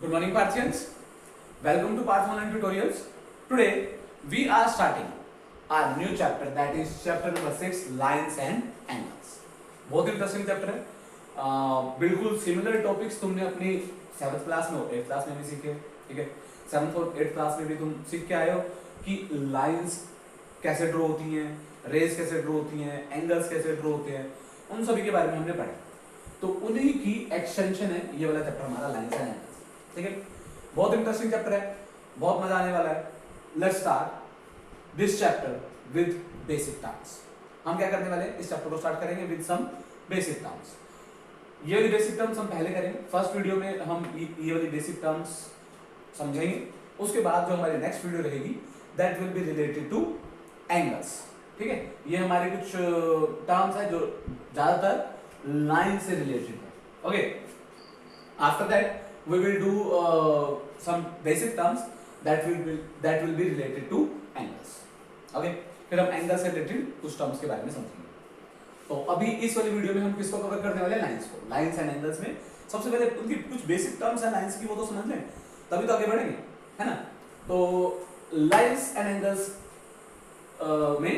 Good morning, Parthians. Welcome to Part 1 and Tutorials. Today, we are starting our new chapter, that is chapter number 6, Lines and Angles. बहुत interesting chapter है। बिल्कुल similar topics तुमने अपनी 7th class में और 8th class में भी सीखे, ठीक है। 7th और 8th क्लास में भी तुम सीख के आए हो कि लाइंस कैसे ड्रॉ होती हैं, रेज कैसे ड्रॉ होती हैं, एंगल्स कैसे ड्रॉ होते हैं, उन सभी के बारे में हमने पढ़ा। तो उन्हीं की एक्सटेंशन है ये वाला चैप्टर हमारा, लाइंस एंड एंगल्स, ठीक है। बहुत इंटरेस्टिंग चैप्टर है, बहुत मजा आने वाला है। Let's start this chapter with basic terms. हम क्या करने वाले हैं, इस चैप्टर को स्टार्ट करेंगे विद सम बेसिक टर्म्स। ये वाली बेसिक टर्म्स हम पहले करेंगे, फर्स्ट वीडियो में हम ये वाली बेसिक टर्म्स समझेंगे। उसके बाद जो हमारी नेक्स्ट वीडियो रहेगी that will be related two angles, ठीक है। ये हमारे कुछ टर्म्स है जो ज्यादातर लाइन से रिलेटेड है, okay. After that we will do some basic terms that will be related to angles, okay। फिर हम एंगल से रिलेटेड कुछ टर्म्स के बारे में समझेंगे। तो अभी इस वाली वीडियो में हम किसको कवर करने वाले हैं, लाइंस को। लाइंस एंड एंगल्स में सबसे पहले उनकी कुछ बेसिक टर्म्स है लाइंस की, वो तो समझ लें तभी तो आगे बढ़ेंगे, है ना। तो लाइंस एंड एंगल्स में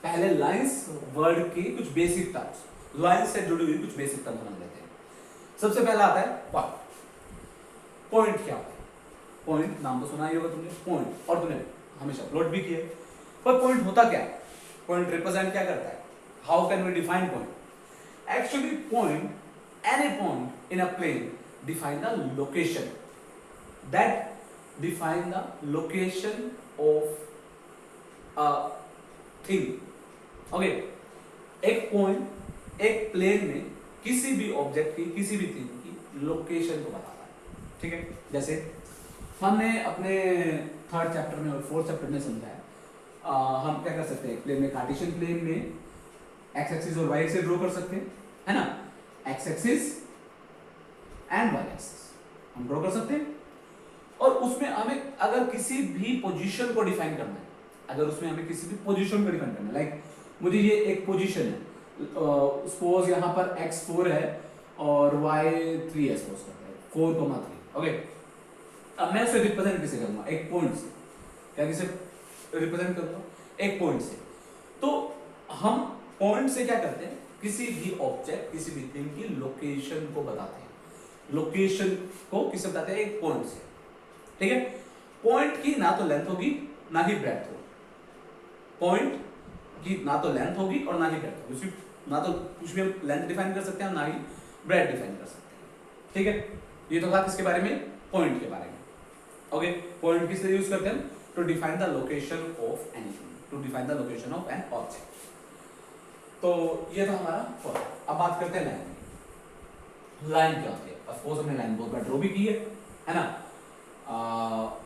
पहले लाइंस वर्ड की कुछ बेसिक टर्म्स, लाइंस से जुड़ी हुई कुछ बेसिक टर्म्स समझ लेते हैं। सबसे पहला आता है पॉइंट। पॉइंट क्या होता है? पॉइंट नाम तो सुना ही होगा तुमने, पॉइंट, और तुमने हमेशा प्लॉट भी किया है। पर पॉइंट होता क्या है? पॉइंट रिप्रेजेंट क्या करता है? How can we define point? Actually point, any point in a plane define the location, that define the location of a thing, okay. एक पॉइंट एक प्लेन में किसी भी ऑब्जेक्ट की, किसी भी थिंग की लोकेशन को बताता है, ठीक है। जैसे हमने अपने 3rd चैप्टर में और 4th चैप्टर में समझा है, हम क्या कर सकते हैं, प्लेन में, कार्टेशियन प्लेन में एक्स एक्सिस और वाई एक्सिस ड्रॉ कर सकते हैं, है ना। X axis and Y axis हम ड्रॉ कर सकते हैं। और उसमें हमें अगर किसी भी पोजीशन को डिफाइन करना है, अगर उसमें हमें किसी भी पोजीशन को डिफाइन करना है, लाइक मुझे ये एक पोजीशन है, सपोज यहाँ पर x4 है और y3 है, सपोज करते हैं 4,3, ओके। अब मैं उसे रिप्रेजेंट किसे करूंगा, एक पॉइंट से। क्या किसे रिप्रेजेंट करूंगा? एक पॉइंट से। तो हम पॉइंट से क्या करते हैं, किसी भी ऑब्जेक्ट, किसी भी थिंग की लोकेशन को बताते हैं। लोकेशन को किसे बताते हैं? एक पॉइंट से, ठीक है। पॉइंट की ना तो लेंथ होगी ना ही ब्रेड्थ होगी। पॉइंट की ना तो लेंथ होगी और ना ही ब्रेड्थ होगी, ना तो कुछ भी हम लेंथ डिफाइन कर सकते हैं ना ही ब्रेड्थ डिफाइन कर सकते हैं, ठीक है। ये तो था किसके बारे में? पॉइंट के बारे में, ओके। पॉइंट किस लिए यूज करते हैं? To define the location of anything, to define the location of an object. तो ये था हमारा पॉइंट। अब बात करते हैं लाइन की। लाइन क्या होती है? ऑफ कोर्स हमने लाइन बहुत बार ड्रॉ भी की है ना।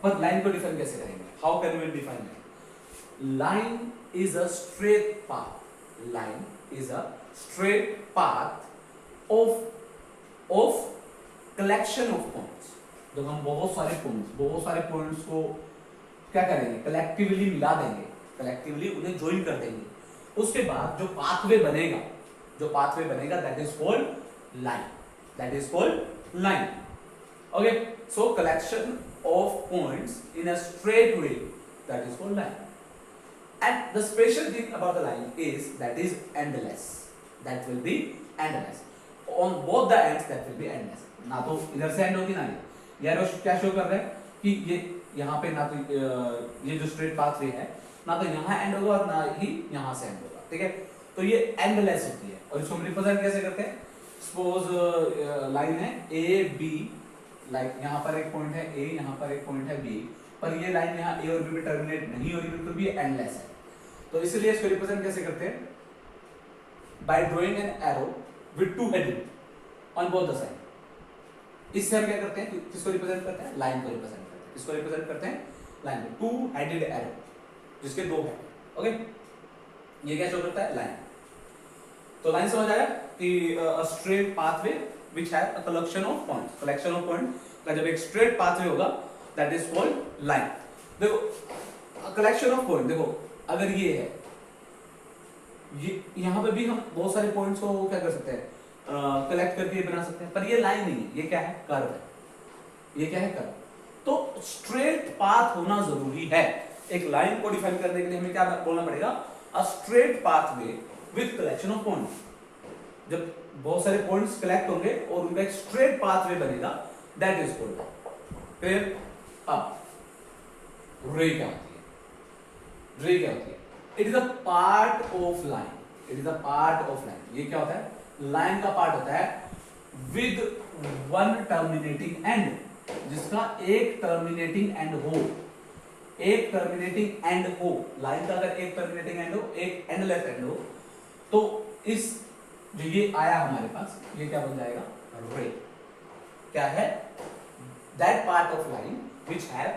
पर लाइन को डिफाइन कैसे करेंगे? How can we define line? Line is a straight path. Line is a straight path of collection of points. जब हम बहुत सारे पॉइंट्स को क्या करेंगे, कलेक्टिवली मिला देंगे, कलेक्टिवली उन्हें ज्वाइन कर देंगे, उसके बाद जो पाथवे बनेगा that is called line, that is called line, okay. So collection of points in a straight way, that is called line. And the special thing about the line is that is endless, that will be endless on both the ends, that will be endless. ना तो इधर से and होगी ना ये। यार क्या show कर रहा है कि ये यहाँ पे ना तो ये जो स्ट्रेट पाथ वे है ना तो यहाँ एंड होगा और ना ही यहाँ से एंड होगा, ठीक है। तो ये एंडलेस होती है। और इसको हम रिप्रेजेंट कैसे करते हैं? सपोज लाइन है ए बी, लाइक यहाँ पर एक पॉइंट है ए, यहाँ पर एक पॉइंट है बी, पर ये लाइन यहाँ ए और बी पे टर्मिनेट नहीं हो रही, बिल्कुल भी एंडलेस है। तो इसलिए इसको रिप्रेजेंट कैसे करते हैं? Bye drawing an arrow with two headed on both the side. इससे हम क्या करते हैं, किसको रिप्रेजेंट करते हैं? लाइन को रिप्रेजेंट करते हैं। किसको रिप्रेजेंट करते हैं? लाइन को। टू हेडेड एरो जिसके दो है, ओके। ये क्या शो करता है? लाइन। तो लाइन समझ आया कि a straight pathway which have a collection of points. Collection of point का जब एक स्ट्रेट पाथवे होगा दैट इज कॉल्ड लाइन। देखो कलेक्शन ऑफ पॉइंट, देखो अगर ये है, ये यहाँ पे भी हम बहुत सारे पॉइंट्स को क्या कर सकते हैं, कलेक्ट करके बना सकते हैं, पर ये लाइन नहीं है, ये क्या है? कर्व है। ये क्या है कर्व। तो स्ट्रेट पाथ होना जरूरी है। एक लाइन को डिफाइन करने के लिए हमें क्या बोलना पड़ेगा, a straight pathway with collection of point. जब बहुत सारे पॉइंट्स कलेक्ट होंगे और उनका एक स्ट्रेट पाथवे बनेगा, दैट इज कॉल्ड। फिर अब रे क्या होती है, रे क्या होती है, it is a part of line, it is a part of line. ये क्या होता है, लाइन का पार्ट होता है विद वन टर्मिनेटिंग एंड, जिसका एक टर्मिनेटिंग एंड हो, एक टर्मिनेटिंग एंड हो। लाइन का अगर एक टर्मिनेटिंग एंड हो, एक एंडलेस एंड हो, तो इस जो ये आया हमारे पास, ये क्या बन जाएगा, रे। क्या है, that part of line which have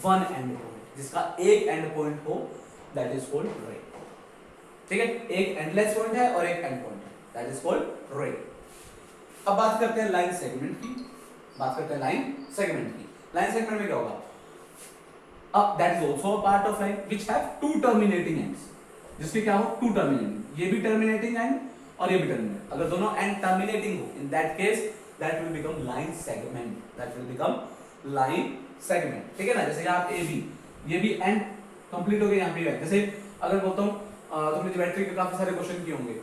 one and point, जिसका एक एंड पॉइंट हो, दैट इज कॉल्ड रे। ठीक है, एक एंडलेस पॉइंट है और एक एंड पॉइंट है, दैट इज कॉल्ड रे। अब बात करते हैं लाइन सेगमेंट की, बात करते हैं लाइन सेगमेंट की। लाइन सेगमेंट में क्या होगा, अब that is also a part of line which have two terminating ends, जिसके क्या हो, टू टर्मिनेटिंग, ये भी टर्मिनेटिंग एंड और ये भी टर्मिनेटिंग। अगर दोनों एंड टर्मिनेटिंग हो, in that case that will become line segment, that will become line segment. ठीक है ना, जैसे आप ए बी, ये भी एंड कंप्लीट हो गया, यहाँ पे जैसे अगर बोलता हूँ तुमने ज्योमेट्री के काफी सारे क्वेश्चन किए होंगे,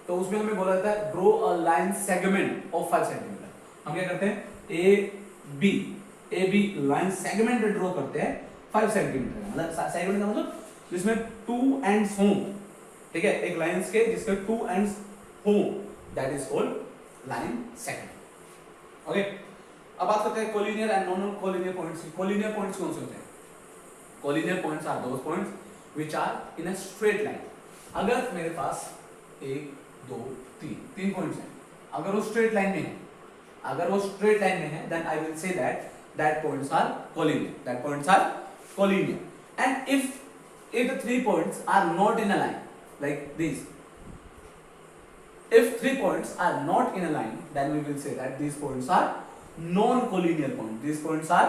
तो उसमें हमें बोला जाता है draw a line segment of 5 centimetre. हम क्या करते हैं, A B line segment draw करते हैं 5 सेंटीमीटर, मतलब सेगमेंट का मतलब जिसमें 2 एंड्स हों। ठीक है, एक लाइंस के जिसके 2 एंड्स हों, that is called line segment. Okay, अब बात करते हैं collinear and non collinear points. Collinear points कौन से होते हैं, collinear points are those points which are in a straight line. अगर मेरे पास 1 2 3 पॉइंट्स हैं, अगर वो स्ट्रेट लाइन में है, अगर वो स्ट्रेट लाइन में है, then I will say that points are collinear, that points are collinear. And if the 3 points are not in a line like this, if 3 points are not in a line, then we will say that these points are non-collinear points, these points are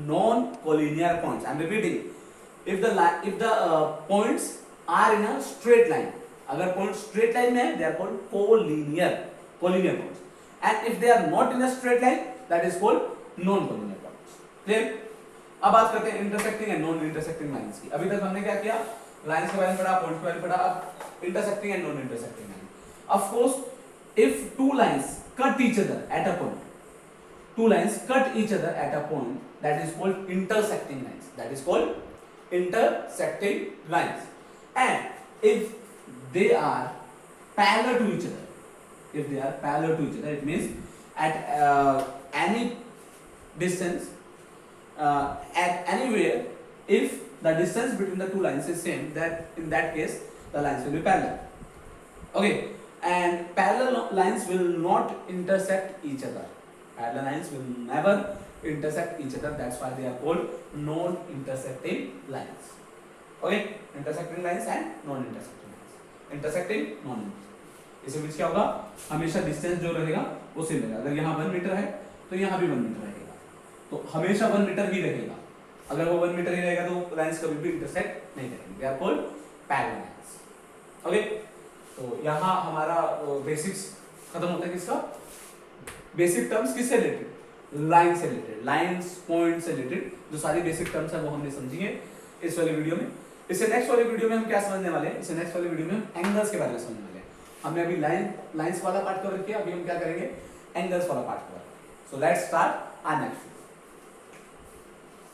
non-collinear points. I am repeating, if the points are in a straight line, अगर point straight line में है, they are called collinear points, and if they are not in a straight line, that is called non-collinear points. Clear? अब बात करते हैं intersecting and non intersecting lines की। अभी तक हमने क्या किया, लाइंस के बारे में पढ़ा, पॉइंट्स के बारे में पढ़ा, अब intersecting and non intersecting line. Of course if two lines cut each other at a point, two lines cut each other at a point, that is called intersecting lines, that is called intersecting lines. And if they are parallel to each other, if they are parallel to each other, it means at any distance, at anywhere, if the distance between the two lines is same, that in that case the lines will be parallel. Okay, and parallel lines will not intersect each other, parallel lines will never intersect each other, that's why they are called non intersecting lines. Okay, intersecting lines and non intersecting lines, intersecting non intersecting, इसमें क्या होगा, हमेशा distance जो रहेगा वो same रहेगा। अगर यहाँ 1 मीटर है तो यहाँ भी 1 मीटर रहेगा, तो हमेशा 1 मीटर ही रहेगा। अगर वो 1 मीटर ही रहेगा तो लाइंस कभी भी इंटरसेक्ट नहीं करेंगे, they are called parallel lines. Okay, तो यहाँ हमारा बेसिक्स खत्म होता है। किसका बेसिक टर्म्स, किससे रिलेटेड, लाइन से रिलेटेड, लाइंस पॉइंट से रिलेटेड जो सारी बेसिक टर्म्स है वो हमने समझेंगे इस वाले वीडियो में। इससे नेक्स्ट वाले वीडियो में हम क्या समझने वाले हैं, इससे नेक्स्ट वाले वीडियो में हम एंगल्स के बारे में समझने वाले हैं। हमने अभी लाइंस वाला पार्ट कवर किया, अभी हम क्या करेंगे, एंगल्स वाला part cover. So let's start our next